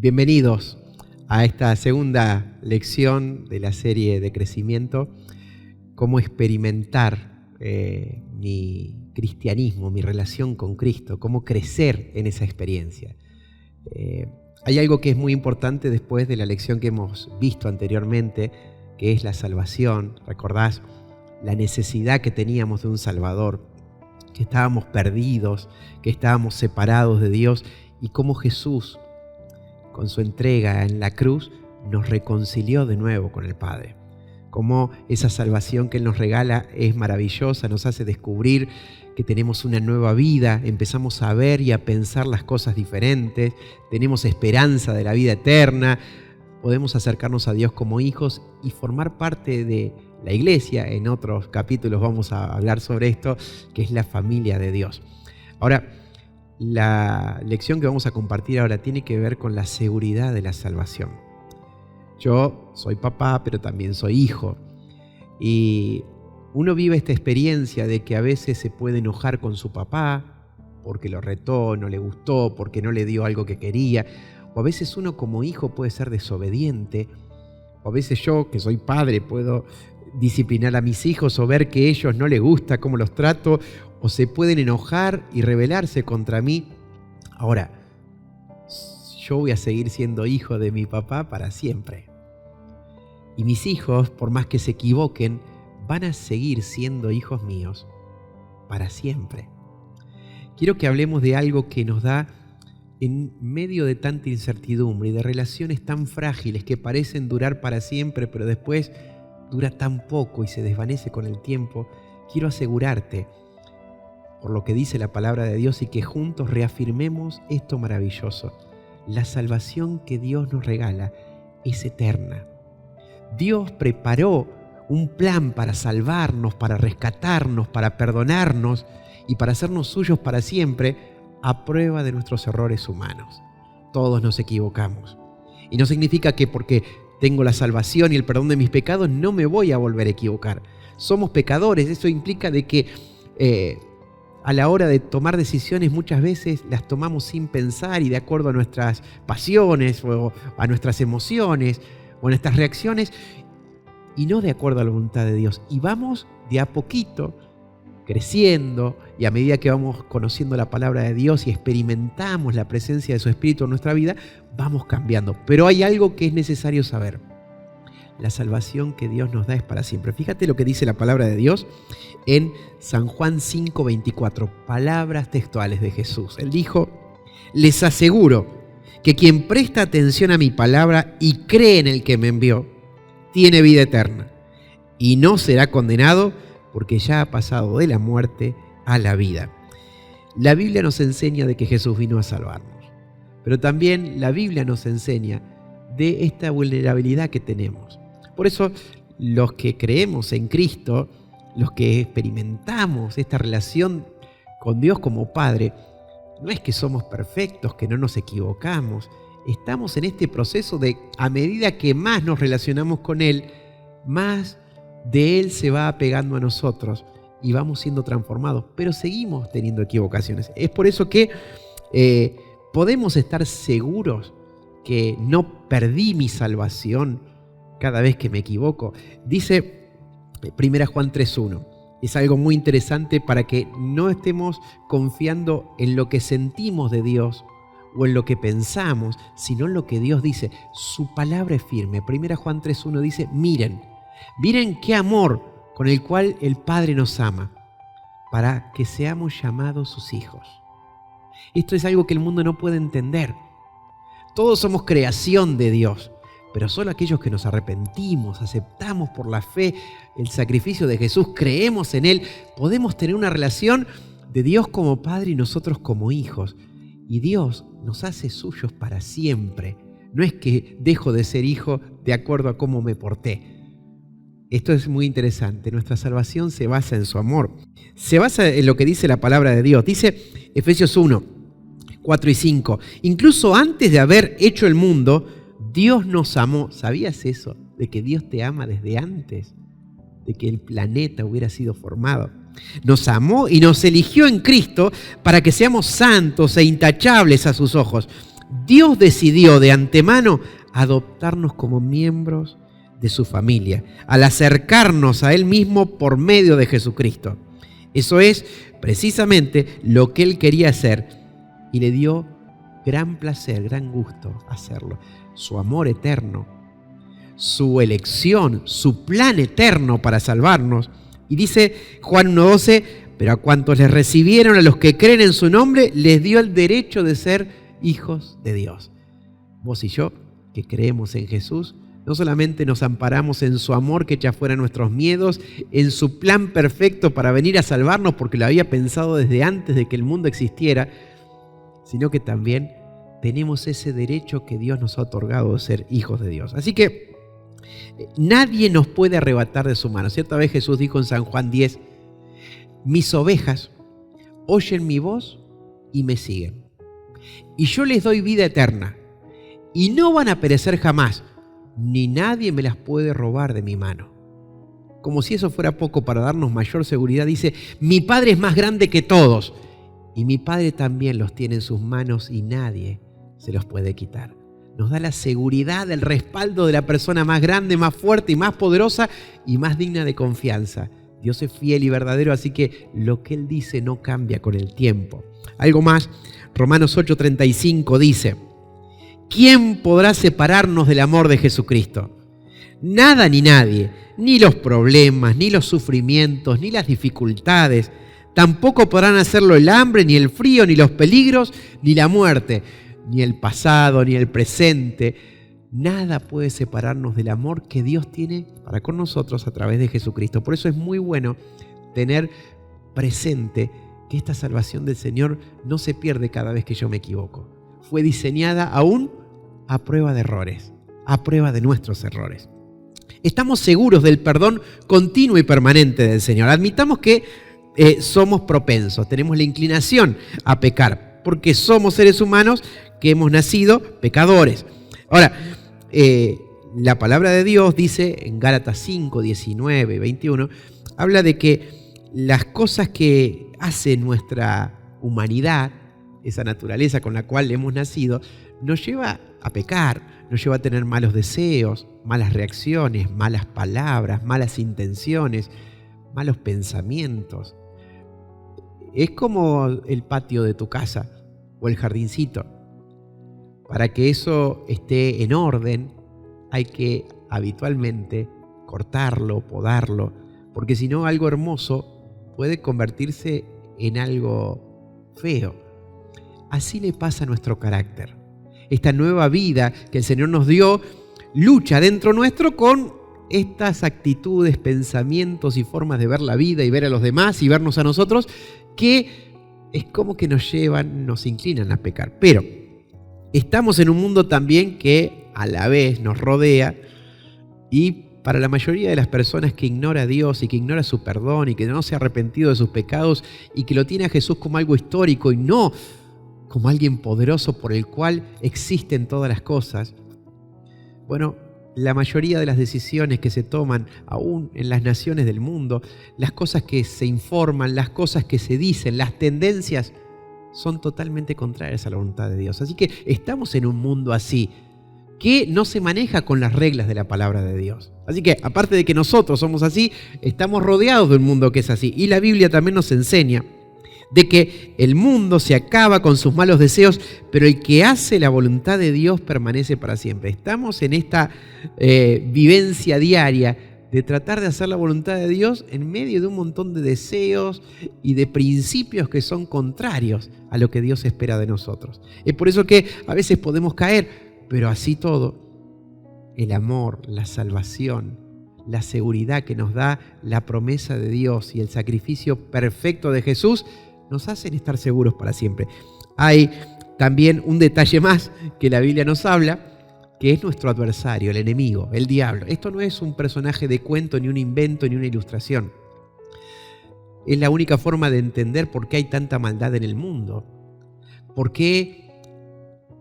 Bienvenidos a esta segunda lección de la serie de crecimiento, cómo experimentar mi cristianismo, mi relación con Cristo, cómo crecer en esa experiencia. Hay algo que es muy importante después de la lección que hemos visto anteriormente, que es la salvación. ¿Recordás la necesidad que teníamos de un Salvador? Que estábamos perdidos, que estábamos separados de Dios, y cómo Jesús, con su entrega en la cruz, nos reconcilió de nuevo con el Padre. Cómo esa salvación que Él nos regala es maravillosa, nos hace descubrir que tenemos una nueva vida, empezamos a ver y a pensar las cosas diferentes, tenemos esperanza de la vida eterna, podemos acercarnos a Dios como hijos y formar parte de la iglesia. En otros capítulos vamos a hablar sobre esto, que es la familia de Dios. Ahora, la lección que vamos a compartir ahora tiene que ver con la seguridad de la salvación. Yo soy papá, pero también soy hijo. Y uno vive esta experiencia de que a veces se puede enojar con su papá porque lo retó, no le gustó, porque no le dio algo que quería. O a veces uno como hijo puede ser desobediente. O a veces yo, que soy padre, puedo disciplinar a mis hijos o ver que a ellos no les gusta cómo los trato, o se pueden enojar y rebelarse contra mí. Ahora, yo voy a seguir siendo hijo de mi papá para siempre. Y mis hijos, por más que se equivoquen, van a seguir siendo hijos míos para siempre. Quiero que hablemos de algo que nos da, en medio de tanta incertidumbre y de relaciones tan frágiles que parecen durar para siempre, pero después dura tan poco y se desvanece con el tiempo. Quiero asegurarte, por lo que dice la palabra de Dios, y que juntos reafirmemos esto maravilloso: la salvación que Dios nos regala es eterna. Dios preparó un plan para salvarnos, para rescatarnos, para perdonarnos y para hacernos suyos para siempre, a prueba de nuestros errores humanos. Todos nos equivocamos. Y no significa que porque tengo la salvación y el perdón de mis pecados no me voy a volver a equivocar. Somos pecadores. Eso implica de que a la hora de tomar decisiones muchas veces las tomamos sin pensar y de acuerdo a nuestras pasiones o a nuestras emociones o a nuestras reacciones, y no de acuerdo a la voluntad de Dios. Y vamos de a poquito creciendo, y a medida que vamos conociendo la palabra de Dios y experimentamos la presencia de su Espíritu en nuestra vida, vamos cambiando. Pero hay algo que es necesario saber: la salvación que Dios nos da es para siempre. Fíjate lo que dice la palabra de Dios en San Juan 5:24, palabras textuales de Jesús. Él dijo: les aseguro que quien presta atención a mi palabra y cree en el que me envió, tiene vida eterna y no será condenado, porque ya ha pasado de la muerte a la vida. La Biblia nos enseña de que Jesús vino a salvarnos, pero también la Biblia nos enseña de esta vulnerabilidad que tenemos. Por eso, los que creemos en Cristo, los que experimentamos esta relación con Dios como Padre, no es que somos perfectos, que no nos equivocamos. Estamos en este proceso de, a medida que más nos relacionamos con Él, más de Él se va apegando a nosotros y vamos siendo transformados, pero seguimos teniendo equivocaciones. Es por eso que podemos estar seguros que no perdí mi salvación cada vez que me equivoco. Dice 1 Juan 3:1. Es algo muy interesante para que no estemos confiando en lo que sentimos de Dios o en lo que pensamos, sino en lo que Dios dice. Su palabra es firme. 1 Juan 3:1 dice: miren qué amor con el cual el Padre nos ama, para que seamos llamados sus hijos. Esto es algo que el mundo no puede entender. Todos somos creación de Dios, pero solo aquellos que nos arrepentimos, aceptamos por la fe el sacrificio de Jesús, creemos en Él, podemos tener una relación de Dios como Padre y nosotros como hijos. Y Dios nos hace suyos para siempre. No es que dejo de ser hijo de acuerdo a cómo me porté. Esto es muy interesante. Nuestra salvación se basa en su amor. Se basa en lo que dice la palabra de Dios. Dice Efesios 1:4 y 5. Incluso antes de haber hecho el mundo, Dios nos amó. ¿Sabías eso? De que Dios te ama desde antes de que el planeta hubiera sido formado. Nos amó y nos eligió en Cristo para que seamos santos e intachables a sus ojos. Dios decidió de antemano adoptarnos como miembros de su familia, al acercarnos a Él mismo por medio de Jesucristo. Eso es precisamente lo que Él quería hacer y le dio gran placer, gran gusto hacerlo. Su amor eterno, su elección, su plan eterno para salvarnos. Y dice Juan 1:12, pero a cuantos les recibieron, a los que creen en su nombre, les dio el derecho de ser hijos de Dios. Vos y yo, que creemos en Jesús, no solamente nos amparamos en su amor que echa fuera nuestros miedos, en su plan perfecto para venir a salvarnos porque lo había pensado desde antes de que el mundo existiera, sino que también tenemos ese derecho que Dios nos ha otorgado de ser hijos de Dios. Así que nadie nos puede arrebatar de su mano. Cierta vez Jesús dijo en San Juan 10, mis ovejas oyen mi voz y me siguen. Y yo les doy vida eterna y no van a perecer jamás, ni nadie me las puede robar de mi mano. Como si eso fuera poco para darnos mayor seguridad, dice, mi Padre es más grande que todos y mi Padre también los tiene en sus manos y nadie se los puede quitar. Nos da la seguridad, el respaldo de la persona más grande, más fuerte y más poderosa y más digna de confianza. Dios es fiel y verdadero, así que lo que Él dice no cambia con el tiempo. Algo más, Romanos 8:35 dice, ¿quién podrá separarnos del amor de Jesucristo? Nada ni nadie, ni los problemas, ni los sufrimientos, ni las dificultades. Tampoco podrán hacerlo el hambre, ni el frío, ni los peligros, ni la muerte, ni el pasado, ni el presente. Nada puede separarnos del amor que Dios tiene para con nosotros a través de Jesucristo. Por eso es muy bueno tener presente que esta salvación del Señor no se pierde cada vez que yo me equivoco. Fue diseñada aún a prueba de errores, a prueba de nuestros errores. Estamos seguros del perdón continuo y permanente del Señor. Admitamos que somos propensos, tenemos la inclinación a pecar, porque somos seres humanos que hemos nacido pecadores. Ahora, la palabra de Dios dice en Gálatas 5, 19 y 21, habla de que las cosas que hace nuestra humanidad, esa naturaleza con la cual hemos nacido, nos lleva a pecar, nos lleva a tener malos deseos, malas reacciones, malas palabras, malas intenciones, malos pensamientos. Es como el patio de tu casa o el jardincito. Para que eso esté en orden, hay que habitualmente cortarlo, podarlo, porque si no, algo hermoso puede convertirse en algo feo. Así le pasa a nuestro carácter. Esta nueva vida que el Señor nos dio lucha dentro nuestro con estas actitudes, pensamientos y formas de ver la vida y ver a los demás y vernos a nosotros, que es como que nos llevan, nos inclinan a pecar. Pero estamos en un mundo también que a la vez nos rodea y para la mayoría de las personas que ignora a Dios y que ignora su perdón y que no se ha arrepentido de sus pecados y que lo tiene a Jesús como algo histórico y no como alguien poderoso por el cual existen todas las cosas, bueno, la mayoría de las decisiones que se toman aún en las naciones del mundo, las cosas que se informan, las cosas que se dicen, las tendencias, son totalmente contrarias a la voluntad de Dios. Así que estamos en un mundo así, que no se maneja con las reglas de la palabra de Dios. Así que, aparte de que nosotros somos así, estamos rodeados de un mundo que es así. Y la Biblia también nos enseña de que el mundo se acaba con sus malos deseos, pero el que hace la voluntad de Dios permanece para siempre. Estamos en esta vivencia diaria de tratar de hacer la voluntad de Dios en medio de un montón de deseos y de principios que son contrarios a lo que Dios espera de nosotros. Es por eso que a veces podemos caer, pero así todo, el amor, la salvación, la seguridad que nos da la promesa de Dios y el sacrificio perfecto de Jesús nos hacen estar seguros para siempre. Hay también un detalle más que la Biblia nos habla, que es nuestro adversario, el enemigo, el diablo. Esto no es un personaje de cuento, ni un invento, ni una ilustración. Es la única forma de entender por qué hay tanta maldad en el mundo. ¿Por qué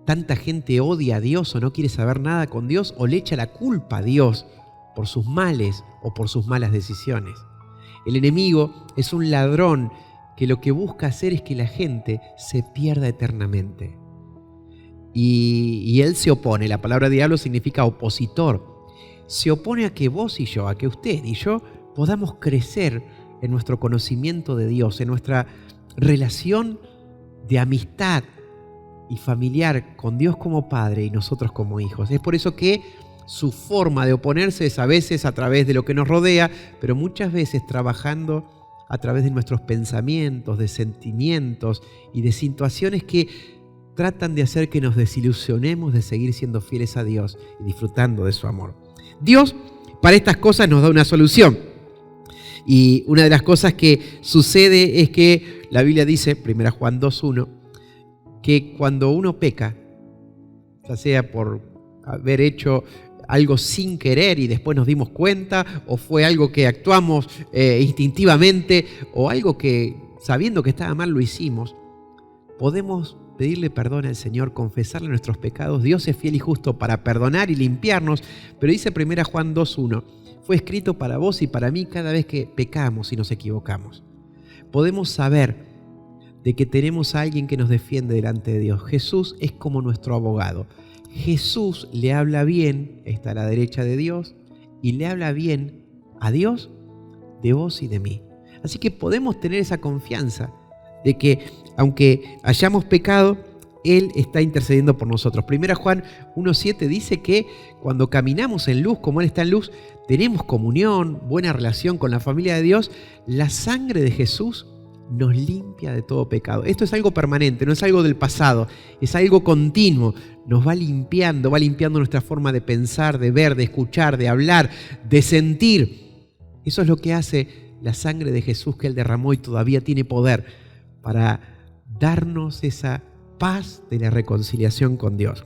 tanta gente odia a Dios o no quiere saber nada con Dios o le echa la culpa a Dios por sus males o por sus malas decisiones? El enemigo es un ladrón que lo que busca hacer es que la gente se pierda eternamente. y él se opone. La palabra diablo significa opositor. Se opone a que vos y yo, a que usted y yo podamos crecer en nuestro conocimiento de Dios, en nuestra relación de amistad y familiar con Dios como Padre y nosotros como hijos. Es por eso que su forma de oponerse es a veces a través de lo que nos rodea, pero muchas veces trabajando a través de nuestros pensamientos, de sentimientos y de situaciones que tratan de hacer que nos desilusionemos de seguir siendo fieles a Dios y disfrutando de su amor. Dios para estas cosas nos da una solución. Y una de las cosas que sucede es que la Biblia dice, 1 Juan 2:1, que cuando uno peca, ya sea por haber hecho algo sin querer y después nos dimos cuenta, o fue algo que actuamos instintivamente, o algo que sabiendo que estaba mal lo hicimos, podemos pedirle perdón al Señor, confesarle nuestros pecados. Dios es fiel y justo para perdonar y limpiarnos, pero dice 1 Juan 2:1, fue escrito para vos y para mí cada vez que pecamos y nos equivocamos. Podemos saber de que tenemos a alguien que nos defiende delante de Dios. Jesús es como nuestro abogado. Jesús le habla bien, está a la derecha de Dios, y le habla bien a Dios de vos y de mí. Así que podemos tener esa confianza de que aunque hayamos pecado, Él está intercediendo por nosotros. 1 Juan 1:7 dice que cuando caminamos en luz, como Él está en luz, tenemos comunión, buena relación con la familia de Dios. La sangre de Jesús nos limpia de todo pecado. Esto es algo permanente, no es algo del pasado, es algo continuo. Nos va limpiando nuestra forma de pensar, de ver, de escuchar, de hablar, de sentir. Eso es lo que hace la sangre de Jesús que Él derramó y todavía tiene poder para darnos esa paz de la reconciliación con Dios.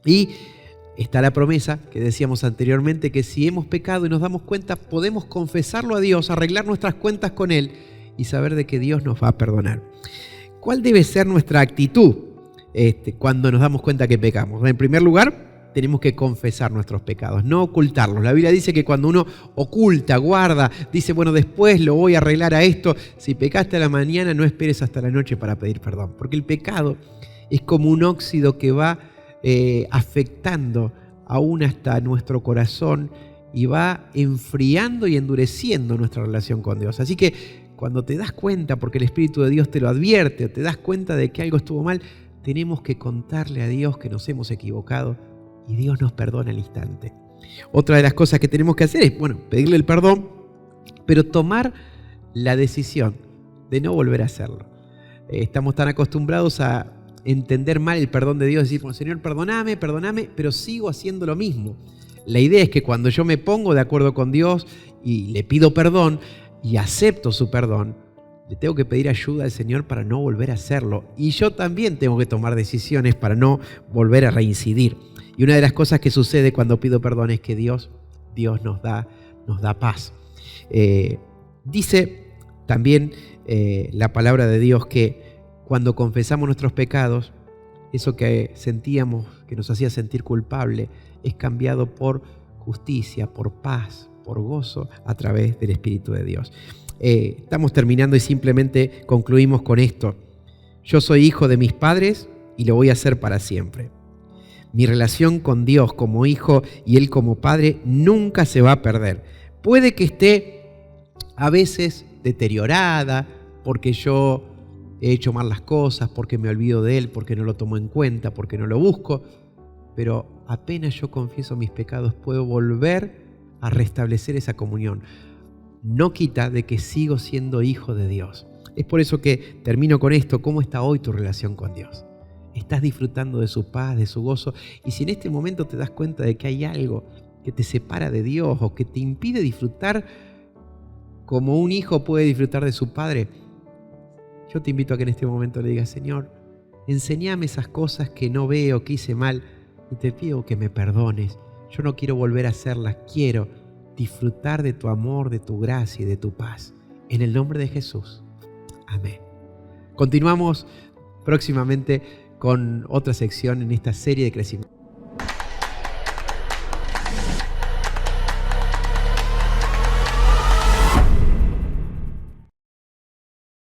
Y está la promesa que decíamos anteriormente, que si hemos pecado y nos damos cuenta, podemos confesarlo a Dios, arreglar nuestras cuentas con Él y saber de que Dios nos va a perdonar. ¿Cuál debe ser nuestra actitud cuando nos damos cuenta que pecamos? En primer lugar, tenemos que confesar nuestros pecados, no ocultarlos. La Biblia dice que cuando uno oculta, guarda, dice, bueno, después lo voy a arreglar a esto. Si pecaste a la mañana, no esperes hasta la noche para pedir perdón, porque el pecado es como un óxido que va afectando aún hasta nuestro corazón y va enfriando y endureciendo nuestra relación con Dios. Así que cuando te das cuenta, porque el Espíritu de Dios te lo advierte, o te das cuenta de que algo estuvo mal, tenemos que contarle a Dios que nos hemos equivocado y Dios nos perdona al instante. Otra de las cosas que tenemos que hacer es, pedirle el perdón, pero tomar la decisión de no volver a hacerlo. Estamos tan acostumbrados a entender mal el perdón de Dios, decir, Señor, perdóname, pero sigo haciendo lo mismo. La idea es que cuando yo me pongo de acuerdo con Dios y le pido perdón y acepto su perdón, le tengo que pedir ayuda al Señor para no volver a hacerlo. Y yo también tengo que tomar decisiones para no volver a reincidir. Y una de las cosas que sucede cuando pido perdón es que Dios nos da paz. Dice también la palabra de Dios que cuando confesamos nuestros pecados, eso que sentíamos, que nos hacía sentir culpable, es cambiado por justicia, por paz, por gozo a través del Espíritu de Dios. Estamos terminando y simplemente concluimos con esto. Yo soy hijo de mis padres y lo voy a hacer para siempre. Mi relación con Dios como hijo y Él como padre nunca se va a perder. Puede que esté a veces deteriorada porque yo he hecho mal las cosas, porque me olvido de Él, porque no lo tomo en cuenta, porque no lo busco, pero apenas yo confieso mis pecados puedo volver a restablecer esa comunión. No quita de que sigo siendo hijo de Dios. Es por eso que termino con esto. ¿Cómo está hoy tu relación con Dios? ¿Estás disfrutando de su paz, de su gozo? Y si en este momento te das cuenta de que hay algo que te separa de Dios o que te impide disfrutar como un hijo puede disfrutar de su padre, yo te invito a que en este momento le digas, Señor, enséñame esas cosas que no veo, que hice mal, y te pido que me perdones. Yo no quiero volver a hacerlas, quiero disfrutar de tu amor, de tu gracia y de tu paz. En el nombre de Jesús. Amén. Continuamos próximamente con otra sección en esta serie de crecimiento.